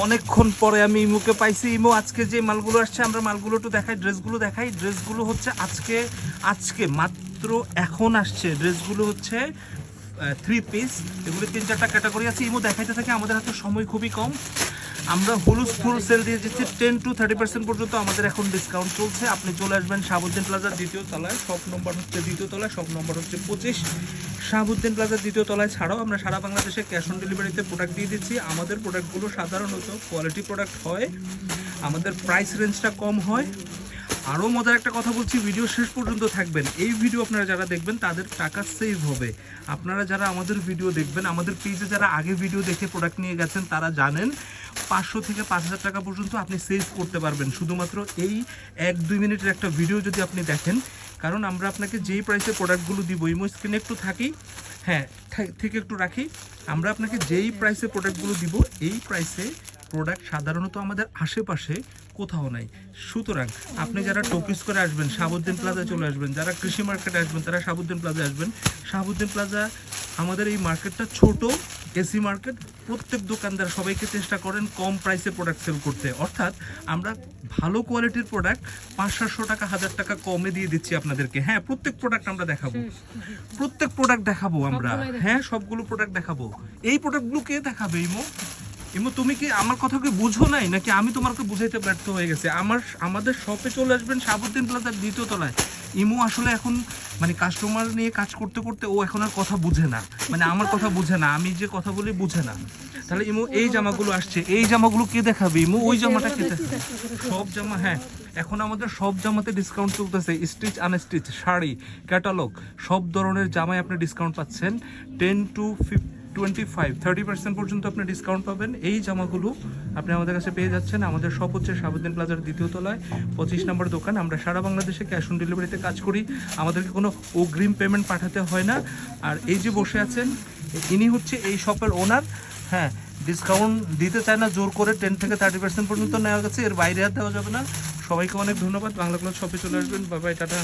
অনেকক্ষণ পরে আমি ইমুকে পাইছি। ইমু আজকে যে মালগুলো আসছে আমরা মালগুলো একটু দেখাই, ড্রেসগুলো দেখাই। ড্রেসগুলো হচ্ছে আজকে মাত্র এখন আসছে। ড্রেসগুলো হচ্ছে 3 পিস, এগুলো 3-4টা ক্যাটাগরি আছে। ইমু দেখাইতে থাকে, আমাদের হাতে সময় খুবই কম। আমরা হলুদ ফুল সেল দিয়ে দিচ্ছি 10-30% পর্যন্ত আমাদের এখন ডিসকাউন্ট চলছে। আপনি চলে আসবেন শাহাবুদ্দিন প্লাজার দ্বিতীয় তলায়, শপ নম্বর হচ্ছে দ্বিতীয় তলায়, শপ নম্বর হচ্ছে 25। শাহাবুদ্দিন প্লাজার দ্বিতীয় তলায় ছাড়াও আমরা সারা বাংলাদেশে ক্যাশ অন ডেলিভারিতে প্রোডাক্ট দিয়ে দিচ্ছি। আমাদের প্রোডাক্টগুলো সাধারণত কোয়ালিটি প্রোডাক্ট হয়, আমাদের প্রাইস রেঞ্জটা কম হয়। আরও মজার একটা কথা বলছি, ভিডিও শেষ পর্যন্ত থাকবেন। এই ভিডিও আপনারা যারা দেখবেন তাদের টাকা সেভ হবে। আপনারা যারা আমাদের ভিডিও দেখবেন, আমাদের পেজে যারা আগে ভিডিও দেখে প্রোডাক্ট নিয়ে গেছেন তারা জানেন 500 থেকে 5000 টাকা পর্যন্ত আপনি সেভ করতে পারবেন শুধুমাত্র এই 1-2 মিনিটের একটা ভিডিও যদি আপনি দেখেন। কারণ আমরা আপনাকে যেই প্রাইসে প্রোডাক্টগুলো দিব, ইমো স্ক্রিনে একটু থাকি, হ্যাঁ থেকে একটু রাখি, আমরা আপনাকে যেই প্রাইসে প্রোডাক্টগুলো দিব এই প্রাইসে প্রোডাক্ট সাধারণত আমাদের আশেপাশে কোথাও নাই। সুতরাং আপনি যারা টপিস করে আসবেন শাহাবুদ্দিন প্লাজায় চলে আসবেন, যারা কৃষি মার্কেটে আসবেন তারা শাহাবুদ্দিন প্লাজায় আসবেন। শাহাবুদ্দিন প্লাজা আমাদের এই মার্কেটটা ছোট এসি মার্কেট। প্রত্যেক দোকানদার সবাইকে চেষ্টা করেন কম প্রাইসে প্রোডাক্ট সেল করতে, অর্থাৎ আমরা ভালো কোয়ালিটির প্রোডাক্ট 500-700 টাকা 1000 টাকা কমে দিয়ে দিচ্ছি আপনাদেরকে। হ্যাঁ, প্রত্যেক প্রোডাক্ট আমরা দেখাবো, প্রত্যেক প্রোডাক্ট দেখাবো আমরা। হ্যাঁ, সবগুলো প্রোডাক্ট দেখাবো। এই প্রোডাক্টগুলো কে দেখাবে ইমো? ইমো তুমি কি আমার কথা কি বুঝো নাই, নাকি আমি তোমাকে বুঝাইতে ব্যর্থ হয়ে গেছে? আমাদের শপে চলে আসবেন শাহাবুদ্দিন প্লাজার দ্বিতীয় তলায়। ইমো আসলে এখন মানে কাস্টমার নিয়ে কাজ করতে করতে ও এখন আর কথা বুঝে না, মানে আমার কথা বুঝে না, আমি যে কথা বলি বুঝে না। তাহলে ইমো এই জামাগুলো আসছে, এই জামাগুলো কে দেখাবে ইমো? ওই জামাটা কে দেখাবে? সব জামা, হ্যাঁ এখন আমাদের সব জামাতে ডিসকাউন্ট চলতেছে। স্টিচ আনস্টিচ, শাড়ি, ক্যাটালগ সব ধরনের জামায় আপনি ডিসকাউন্ট পাচ্ছেন। 10-25-30% পর্যন্ত আপনি ডিসকাউন্ট পাবেন। এই জামাগুলো আপনি আমাদের কাছে পেয়ে যাচ্ছেন। আমাদের শপ হচ্ছে শাহাবুদ্দিন প্লাজার দ্বিতীয় তলায়, 25 নম্বর দোকান। আমরা সারা বাংলাদেশে ক্যাশ অন ডেলিভারিতে কাজ করি, আমাদেরকে কোনো অগ্রিম পেমেন্ট পাঠাতে হয় না। আর এই যে বসে আছেন ইনি হচ্ছে এই শপের ওনার। হ্যাঁ, ডিসকাউন্ট দিতে চায় না জোর করে, 10-30% পর্যন্ত নেওয়া গেছে, এর বাইরে আর দেওয়া যাবে না। সবাইকে অনেক ধন্যবাদ। বাংলা ক্লাস শপে চলে আসবেন। Bye bye, tata.